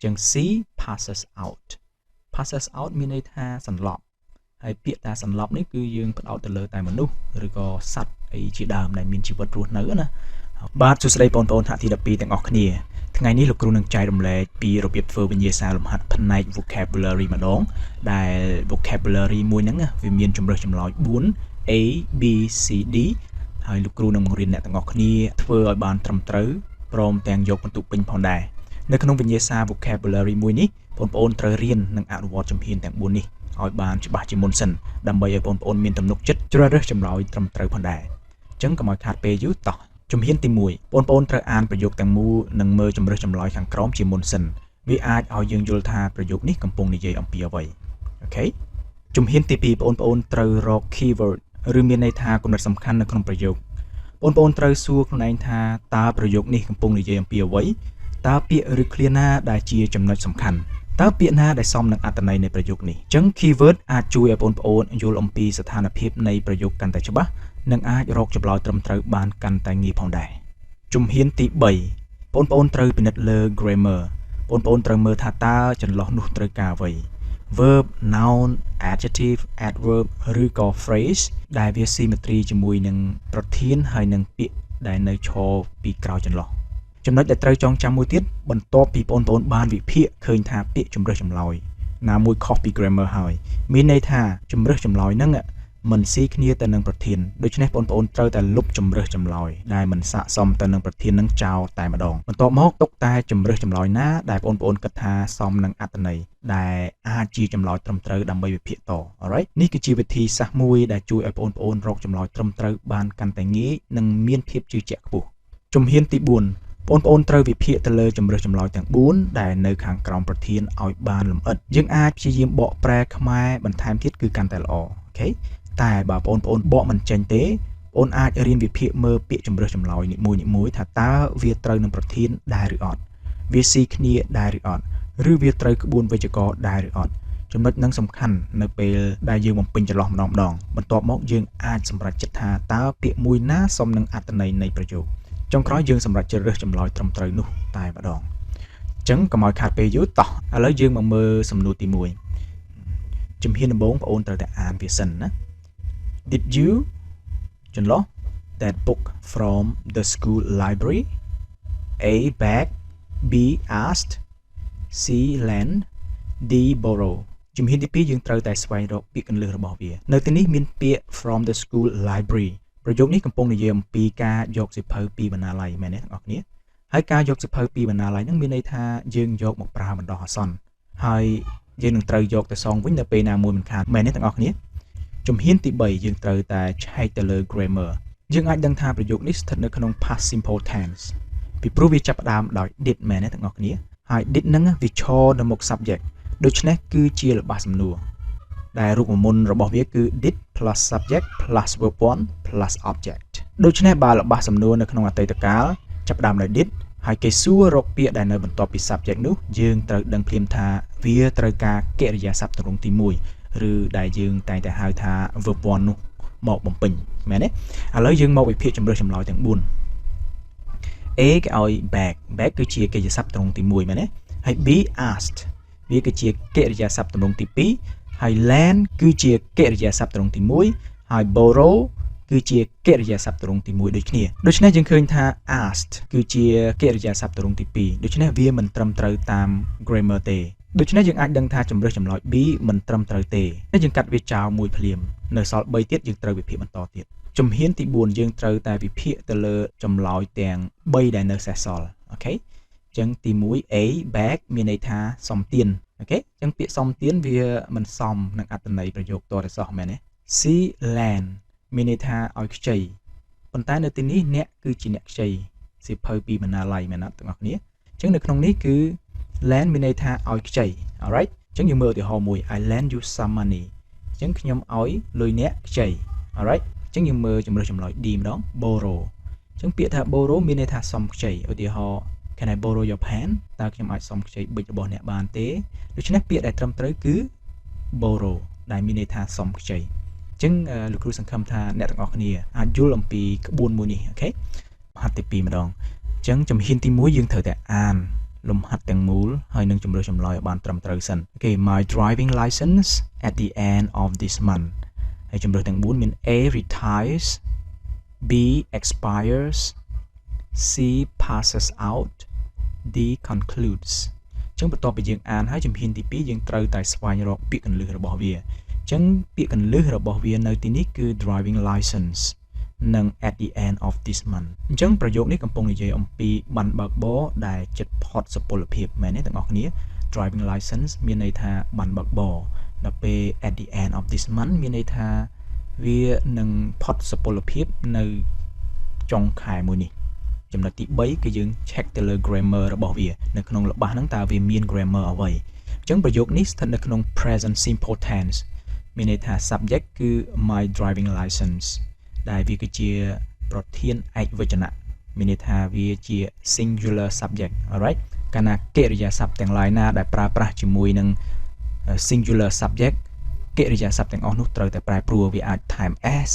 ចឹង C passes out passes out មានន័យថាសន្លប់ហើយពាក្យថាសន្លប់នេះគឺយើងផ្ដោតទៅលើតែមនុស្សឬក៏សត្វអីជាដើមដែលមានជីវិតរស់នៅណាបាទសួស្តីបងប្អូនថ្នាក់ទី12ទាំងអស់គ្នាថ្ងៃនេះលោកគ្រូនឹងចែករំលែកពីរបៀបធ្វើវិញ្ញាសាលំហាត់ផ្នែក vocabulary ម្ដងដែល vocabulary មួយហ្នឹងវាមានជម្រើសចម្លើយ4 A B C D ហើយលោកគ្រូនឹងបង្រៀនអ្នកទាំងអស់គ្នាធ្វើឲ្យបានត្រឹមត្រូវព្រមទាំងយកបន្ទុកពេញផងដែរនៅក្នុងវិញ្ញាសា vocabulary មួយនេះបងប្អូនត្រូវរៀននិងអនុវត្តជំហានទាំង4នេះឲ្យបានច្បាស់ជាមុនសិនដើម្បីឲ្យបងប្អូនមានទំនុកចិត្តជ្រើសរើសចម្លើយត្រឹមត្រូវផងដែរអញ្ចឹងកុំឲ្យខាតពេលយូរតោះជំហានទី1បងប្អូនត្រូវអានប្រយោគទាំងមូលនិងមើលជំរើសចម្លើយខាងក្រោមជាមុនសិនវាអាចឲ្យយើងយល់ថាប្រយោគនេះកំពុងនិយាយអំពីអ្វីអូខេជំហានទី2បងប្អូនត្រូវរក keyword ឬមានន័យថាគំនិតសំខាន់នៅក្នុងប្រយោគបងប្អូនត្រូវសួរខ្លួនឯងថាតើប្រយោគនេះកំពុងនិយាយអំពីអ្វីតើពាក្យឬឃ្លាណាដែលជាចំណុចសំខាន់តើពាក្យណាដែលសមនឹងអត្ថន័យនៃប្រយោគនេះអញ្ចឹង keyword អាចជួយឲ្យបងប្អូនយល់អំពីស្ថានភាពនៃប្រយោគកាន់តែច្បាស់និងអាចរកចម្លើយត្រឹមត្រូវបានកាន់តែងាយផងដែរជំហានទី3បងប្អូនត្រូវពិនិត្យលើ grammar បងប្អូនត្រូវមើលថាតើចន្លោះនោះត្រូវការអ្វី verb noun adjective adverb ឬក៏ phrase ដែលវា symmetry ជាមួយនឹងប្រធានហើយនឹងពាក្យដែលនៅឈរពីក្រោយចន្លោះចំណុចដែលត្រូវចងចាំមួយទៀតបន្ទាប់ពីបងប្អូនបានវិភាគឃើញថាពាក្យជំរើសចម្លើយណាមួយខុសពី grammar ហើយមានន័យថាជំរើសចម្លើយហ្នឹងមិនស៊ីគ្នាទៅនឹងប្រធានដូច្នេះបងប្អូនត្រូវតែលុបជំរើសចម្លើយដែលមិនស័ក្តិសមទៅនឹងប្រធាននឹងចោលតែម្ដងបន្ទាប់មកទុកតែជំរើសចម្លើយណាដែលបងប្អូនគិតថាសមនឹងអត្ថន័យដែលអាចជាចម្លើយត្រឹមត្រូវដើម្បីវិភាគត alright នេះគឺជាវិធីសាស្ត្រមួយដែលជួយឲ្យបងប្អូនរកចម្លើយត្រឹមត្រូវបានកាន់តែងាយនិងមានភាពជឿជាក់ខ្ពស់ជំហានទី4បងប្អូនត្រូវវិភាគទៅលើជំរើសចម្លើយទាំង4ដែលនៅខាងក្រោមប្រធានឲ្យបានលម្អិតយើងអាចព្យាយាមបកប្រែខ្មែរបន្ថែមទៀតគឺកាន់តែល្អអូខេតែបើបងប្អូនបកមិនចេញទេបងអាចរៀនវិភាគមើលពាក្យជំរើសចម្លើយនីមួយៗថាតើវាត្រូវនឹងប្រធានដែរឬអត់វាស៊ីគ្នាដែរឬអត់ឬវាត្រូវក្បួនវេយ្យាករណ៍ដែរឬអត់ចំណុចនឹងសំខាន់នៅពេលដែលយើងបំពេញចន្លោះម្ដងបន្ទាប់មកយើងអាចសម្រេចចិត្តថាតើពាក្យមួយណាសមនឹងអត្ថន័យនៃប្រយោគចុងក្រោយយើងសម្រេចជ្រើសរើសចម្លើយត្រឹមត្រូវនោះតែម្ដងអញ្ចឹងកុំឲ្យខាតពេលយូរតោះឥឡូវយើងមកមើលសំណួរទី1ជំហានដំបូងបងប្អូនត្រូវតែអានវាសិនណាDid you ចន្លោះ that book from the school library A bag B asked C lend D borrow ជំហានទី2យើងត្រូវតែស្វែងរកពាក្យគន្លឹះរបស់វានៅទីនេះមានពាក្យ from the school library ប្រយោគនេះកំពុងនិយាយអំពីការយកសៀវភៅពីបណ្ណាល័យមែនទេបងប្អូនហើយការយកសៀវភៅពីបណ្ណាល័យហ្នឹងមានន័យថាយើងយកមកប្រើបណ្ដោះអាសន្នហើយយើងនឹងត្រូវយកទៅសងវិញនៅពេលណាមួយមិនខានមែនទេបងប្អូនជំហានទី3យើងត្រូវតែឆែកទៅលើ grammar យើងអាចដឹងថាប្រយោគនេះស្ថិតនៅក្នុង past simple tense ពីព្រោះវាចាប់ផ្ដើមដោយ did មែនទេទាំងអស់គ្នាហើយ did ហ្នឹងវាឈរនៅមុខ subject ដូច្នេះគឺជាល្បះសំណួរដែលរូបមន្តរបស់វាគឺ did plus subject plus verb 1 plus object ដូច្នេះបើល្បះសំណួរនៅក្នុងអតីតកាលចាប់ផ្ដើមដោយ did ហើយគេសួររកពាក្យដែលនៅបន្ទាប់ពី subject នោះយើងត្រូវដឹងភ្លាមថាវាត្រូវការកិរិយាសព្ទទម្រង់ទី1ឬដែលយើងតែងតែហៅថា verb 1នោះមកបំពេញមែនទេឥឡូវយើងមកវិភាគជំរើសចម្លើយទាំង4 A គេឲ្យ bag គឺជាកិរិយាសព្ទទម្រង់ទី1មែនទេហើយ B asked វាគឺជាកិរិយាសព្ទទម្រង់ទី2ហើយ lend គឺជាកិរិយាសព្ទទម្រង់ទី1ហើយ borrow គឺជាកិរិយាសព្ទទម្រង់ទី1ដូចគ្នាដូច្នេះយើងឃើញថា asked គឺជាកិរិយាសព្ទទម្រង់ទី2ដូច្នេះវាមិនត្រឹមត្រូវតាម grammar ទេដូច្នេះយើងអាចដឹងថាជំរើសចម្លើយ B មិនត្រឹមត្រូវទេហើយយើងកាត់វាចោលមួយភ្លាមនៅសល់3ទៀតយើងត្រូវវិភាគបន្តទៀតជំហានទី4យើងត្រូវតែវិភាគទៅលើចម្លើយទាំង3ដែលនៅសេសសល់អូខេអញ្ចឹងទី1 A bag មានន័យថាសមទានអូខេអញ្ចឹងពាក្យសមទានវាមិនសមនឹងអត្ថន័យប្រយោគតទៅសោះមែនទេ C lend មានន័យថាឲ្យខ្ចីប៉ុន្តែនៅទីនេះអ្នកគឺជាអ្នកខ្ចីសៀវភៅពីបណ្ណាល័យមែនទេទាំងអស់គ្នាអញ្ចឹងនៅក្នុងនេះគឺlend មានន័យថាឲ្យខ្ចី alright អញ្ចឹងយើងមើលឧទាហរណ៍មួយ I lend you some money អញ្ចឹងខ្ញុំឲ្យលុយអ្នកខ្ចី alright អញ្ចឹងយើងមើលជំរើសចម្លើយ D ម្ដង borrow អញ្ចឹងពាក្យថា borrow មានន័យថាសុំខ្ចីឧទាហរណ៍ Can I borrow your pen តើខ្ញុំអាចសុំខ្ចីប៊ិចរបស់អ្នកបានទេដូច្នេះពាក្យដែលត្រឹមត្រូវគឺ borrow ដែលមានន័យថាសុំខ្ចីអញ្ចឹងលោកគ្រូសង្ឃឹមថាអ្នកទាំងអស់គ្នាអាចយល់អំពីក្បួនមួយនេះអូខេហាត់ទី2ម្ដងអញ្ចឹងជំហានទី1យើងត្រូវតែអាន លំហាត់ទាំងមូលហើយនឹងជំរឿចម្លើយឲ្យបានត្រឹមត្រូវសិន Okay my driving license at the end of this month ហើយជំរឿទាំង4មាន A retires B expires C passes out D concludes ចឹងបន្ទាប់ពីយើងអានហើយជំហានទី2យើងត្រូវតែស្វែងរកពាក្យកន្លឹះរបស់វាចឹងពាក្យកន្លឹះរបស់វានៅទីនេះគឺ driving license និង at the end of this month អញ្ចឹងប្រយោគនេះកំពុងនិយាយអំពីប័ណ្ណបើកបរដែលជិតផុតសុពលភាពមែនទេទាំងអស់គ្នា driving license មានន័យថាប័ណ្ណបើកបរដល់ពេល at the end of this month មានន័យថាវានឹងផុតសុពលភាពនៅចុងខែមួយនេះចំណុចទី3គឺយើង check ទៅលើ grammar របស់វានៅក្នុងល្បះហ្នឹងតើវាមាន grammar អ្វីអញ្ចឹងប្រយោគនេះស្ថិតនៅក្នុង present simple tense មានន័យថា subject គឺ my driving license ដែលវាគឺជាប្រធានឯកវចនៈមានន័យថាវាជា singular subject alright កាលណាកិរិយាសព្ទទាំងឡាយណាដែលប្រើប្រាស់ជាមួយនឹង singular subject កិរិយាសព្ទទាំងអស់នោះត្រូវតែប្រែប្រួលវាអាចថែម s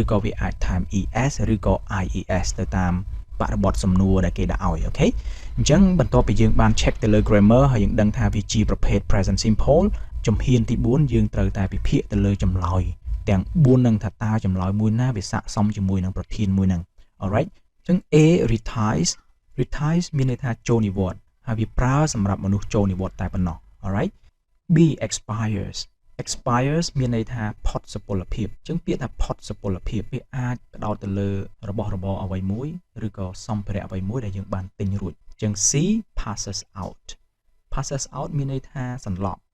ឬក៏វាអាចថែម es ឬក៏ ies ទៅតាមបរិបទសំណួរដែលគេដាក់ឲ្យអូខេអញ្ចឹងបន្ទាប់ពីយើងបាន check ទៅលើ grammar ហើយយើងដឹងថាវាជាប្រភេទ present simple ជំហានទី4យើងត្រូវតែពិភាក្សាទៅលើចម្លើយទាំង4នឹងថាតើចម្លើយមួយណាវាស័ក្តិសមជាមួយនឹងប្រធានមួយហ្នឹង alright អញ្ចឹង A retires មានន័យថាចូលនិវត្តន៍ហើយវាប្រើសម្រាប់មនុស្សចូលនិវត្តន៍តែប៉ុណ្ណោះ alright B expires មានន័យថាផុតសុពលភាពអញ្ចឹងពាក្យថាផុតសុពលភាពវាអាចផ្ដោតទៅលើរបស់របរអ្វីមួយឬក៏សម្ភារៈអ្វីមួយដែលយើងបានទិញរួចអញ្ចឹង C passes out មានន័យថាសន្លប់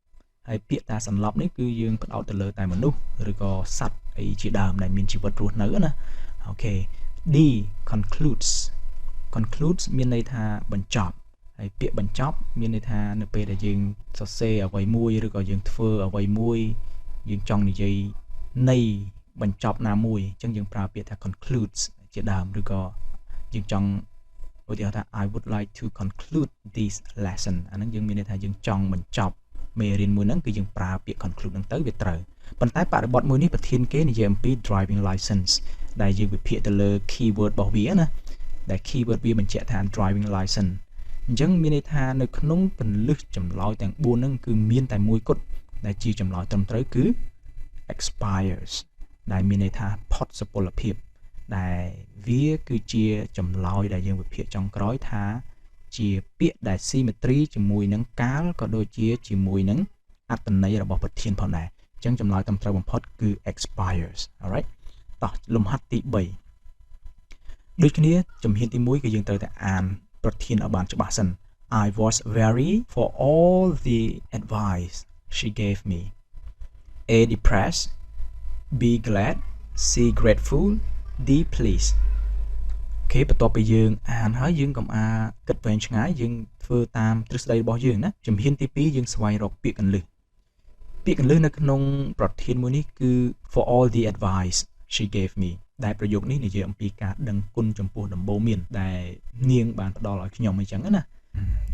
ហើយពាក្យថាសន្លប់នេះគឺយើងផ្ដោតទៅលើតែមនុស្សឬក៏សត្វអីជាដើមដែលមានជីវិតរស់នៅណាអូខេ D concludes មានន័យថាបញ្ចប់ហើយពាក្យបញ្ចប់មានន័យថានៅពេលដែលយើងសរសេរអ្វីមួយឬក៏យើងធ្វើអ្វីមួយយើងចង់និយាយនៃបញ្ចប់ណាមួយអញ្ចឹងយើងប្រើពាក្យថា concludes ជាដើមឬក៏យើងចង់ឧទាហរណ៍ថា I would like to conclude this lesson អាហ្នឹងយើងមានន័យថាយើងចង់បញ្ចប់មេរៀនមួយហ្នឹងគឺយើងប្រើពាក្យ conclude ហ្នឹងទៅវាត្រូវប៉ុន្តែបរិបទមួយនេះប្រធានគេនិយាយអំពី driving license ដែលយើងវិភាគទៅលើ keyword របស់វាណាដែល keyword វាបញ្ជាក់ថា driving license អញ្ចឹងមានន័យថានៅក្នុងពន្លឹះចម្លើយទាំង4ហ្នឹងគឺមានតែមួយគត់ដែលជាចម្លើយត្រឹមត្រូវគឺ expires ដែលមានន័យថាផុតសុពលភាពដែលវាគឺជាចម្លើយដែលយើងវិភាគចុងក្រោយថាជាពាក្យដែល symmetry ជាមួយនឹងកាលក៏ដូចជាជាមួយនឹងអត្ថន័យរបស់ប្រធានផងដែរអញ្ចឹងចម្លើយត្រឹមត្រូវបំផុតគឺ expires alright តោះលំហាត់ទី3ដូចគ្នាជំហានទី1គឺយើងត្រូវតែអានប្រធានឲ្យបានច្បាស់សិន I was very for all the advice she gave me A depressed B glad C grateful D pleased អូខេបន្ទាប់ពីយើងអានហើយយើងកុំគិតវែងឆ្ងាយយើងធ្វើតាមទ្រឹស្ដីរបស់យើងណាជំហានទី2យើងស្វែងរកពាក្យកន្លឹះនៅក្នុងប្រធានមួយនេះគឺ for all the advice she gave me ដែលប្រយោគនេះនិយាយអំពីការដឹងគុណចំពោះដំបូន្មានដែលនាងបានផ្ដល់ឲ្យខ្ញុំអញ្ចឹងណា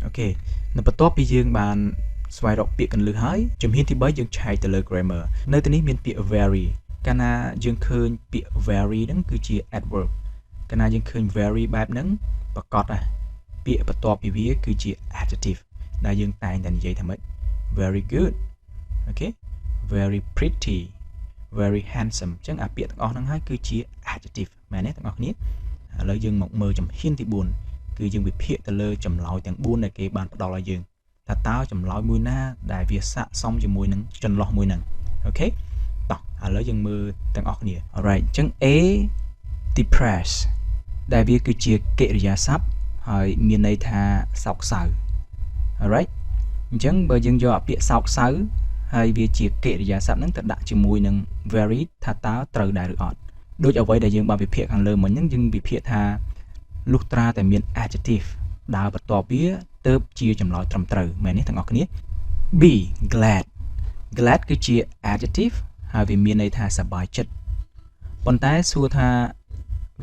អូខេនៅបន្ទាប់ពីយើងបានស្វែងរកពាក្យកន្លឹះហើយជំហានទី3យើងឆែកទៅលើ grammar នៅទីនេះមានពាក្យ very កាលណាយើងឃើញពាក្យ very ហ្នឹងគឺជា adverb កាលណាយើងឃើញ very បែបហ្នឹងប្រកបដែរពាក្យបន្ទាប់ពីវាគឺជា adjective ដែលយើងតែងតែនិយាយថាម៉េច very good អូខេ very pretty very handsome អញ្ចឹងអាពាក្យទាំងអស់ហ្នឹងហើយគឺជា adjective មែនទេទាំងអស់គ្នាឥឡូវយើងមកមើលជំហានទី4គឺយើងវិភាគទៅលើចម្លើយទាំង4ដែលគេបានផ្ដល់ឲ្យយើងថាតើចម្លើយមួយណាដែលវាស័ក្តិសមជាមួយនឹងចន្លោះមួយហ្នឹងអូខេតោះឥឡូវយើងមើលទាំងអស់គ្នា alright អញ្ចឹង A depressed ដែលវាគឺជាកិរិយាសព្ទហើយមានន័យថាសោកសៅ alright អញ្ចឹងបើយើងយកអាពាក្យសោកសៅហើយវាជាកិរិយាសព្ទហ្នឹងទៅដាក់ជាមួយនឹង very ថាតើត្រូវដែរឬអត់ដូចអ្វីដែលយើងបានវិភាគខាងលើមិញហ្នឹងយើងវិភាគថាលុះត្រាតែមាន adjective ដើរបន្ទាប់វាទើបជាចម្លើយត្រឹមត្រូវមែនទេទាំងអស់គ្នា B glad គឺជា adjective ហើយវាមានន័យថាសប្បាយចិត្តប៉ុន្តែសួរថា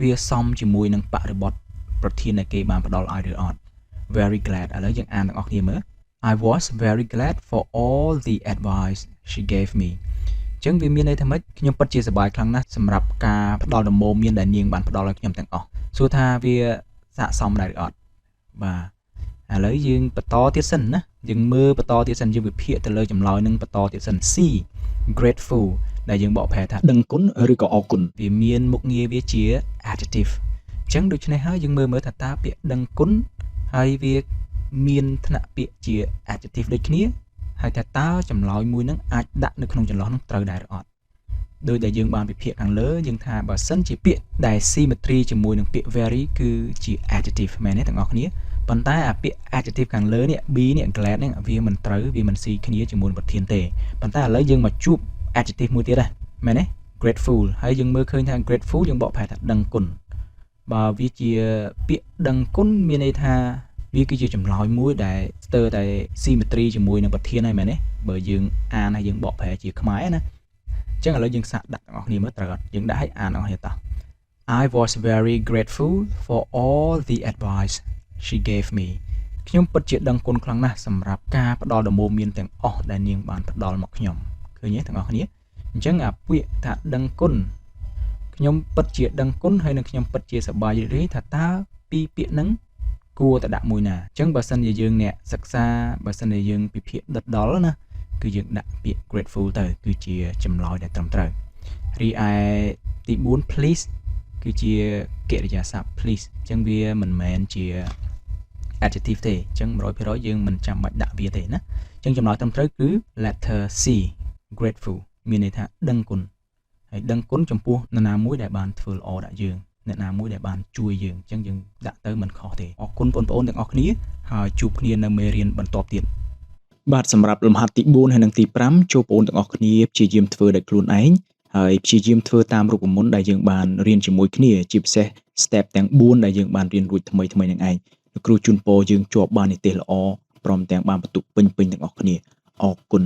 វាសមជាមួយនឹងបរិបទប្រធានដែលគេបានផ្ដល់ឲ្យឬអត់ very glad ឥឡូវយើងអានទាំងអស់គ្នាមើលI was very glad for all the advice she gave me អញ្ចឹងវាមានន័យថាម៉េចខ្ញុំពិតជាសប្បាយខ្លាំងណាស់សម្រាប់ការផ្ដល់ដំបូន្មានដែលនាងបានផ្ដល់ឲ្យខ្ញុំទាំងអស់សួរថាវាស័ក្តិសមដែរឬអត់បាទ ឥឡូវយើងបន្តទៀតសិនណាយើងមើលបន្តទៀតសិនយើងវិភាគទៅលើចម្លើយនឹងបន្តទៀតសិន C grateful ដែលយើងបកប្រែថាដឹងគុណឬក៏អរគុណវាមានមុខងារវាជា adjective អញ្ចឹងដូច្នេះហើយយើងមើលថាតើពាក្យដឹងគុណហើយវាមានថ្នាក់ពាក្យជា adjective ដូចគ្នាហើយថាតើចម្លើយមួយនឹងអាចដាក់នៅក្នុងចន្លោះនោះត្រូវដែរឬអត់ដោយដែលយើងបានវិភាគខាងលើយើងថាបើសិនជាពាក្យដែល symmetry ជាមួយនឹងពាក្យ very គឺជា adjective មែនទេទាំងអស់គ្នាប៉ុន្តែអាពាក្យ adjective ខាងលើនេះ be នេះ glad នេះវាមិនត្រូវវាមិនស៊ីគ្នាជាមួយប្រធានទេប៉ុន្តែឥឡូវយើងមកជួប adjective មួយទៀតដែរមែនទេ grateful ហើយយើងមើលឃើញថា grateful យើងបកប្រែថាដឹងគុណបើវាជាពាក្យដឹងគុណមានន័យថាវាគឺជាចម្លើយមួយដែលស្ទើរតែ symmetry ជាមួយនឹងប្រធានហើយមែនទេបើយើងអានហើយយើងបកប្រែជាខ្មែរណាអញ្ចឹងឥឡូវយើងសាកដាក់ទាំងអស់គ្នាមើលត្រូវអត់យើងដាក់ឲ្យអានទាំងអស់គ្នាតោះ I was very grateful for all the advice she gave me ខ្ញុំពិតជាដឹងគុណខ្លាំងណាស់សម្រាប់ការផ្ដល់ដំបូន្មានទាំងអស់ដែលនាងបានផ្ដល់មកខ្ញុំឃើញទេទាំងអស់គ្នាអញ្ចឹងអាពាក្យថាដឹងគុណខ្ញុំពិតជាដឹងគុណហើយនឹងខ្ញុំពិតជាសប្បាយរីករាយថាតើពីរពាក្យហ្នឹងគួរតែដាក់មួយណាអញ្ចឹងបើសិនជាយើងអ្នកសិក្សាបើសិនជាយើងពិភាក្សាដិតដល់ណាគឺយើងដាក់ពាក្យ grateful ទៅគឺជាចម្លើយដែលត្រឹមត្រូវរីឯទី4 please គឺជាកិរិយាសព្ទ please អញ្ចឹងវាមិនមែនជា adjective ទេអញ្ចឹង 100% យើងមិនចាំបាច់ដាក់វាទេណាអញ្ចឹងចម្លើយត្រឹមត្រូវគឺ letter C grateful មានន័យថាដឹងគុណហើយដឹងគុណចំពោះនរណាមួយដែលបានធ្វើល្អដាក់យើងអ្នកណាមួយដែលបានជួយយើងអញ្ចឹងយើងដាក់ទៅមិនខុសទេអរគុណបងប្អូនទាំងអស់គ្នាហើយជួបគ្នានៅមេរៀនបន្ទាប់ទៀតបាទសម្រាប់លំហាត់ទី4ហើយនិងទី5ចូលបងប្អូនទាំងអស់គ្នាព្យាយាមធ្វើដោយខ្លួនឯងហើយព្យាយាមធ្វើតាមរូបមន្តដែលយើងបានរៀនជាមួយគ្នាជាពិសេស step ទាំង4ដែលយើងបានរៀនរួចថ្មីនឹងឯងលោកគ្រូជូនពរយើងជាប់បាននិទេសល្អព្រមទាំងបានបន្ទុកពេញទាំងអស់គ្នាអរគុណ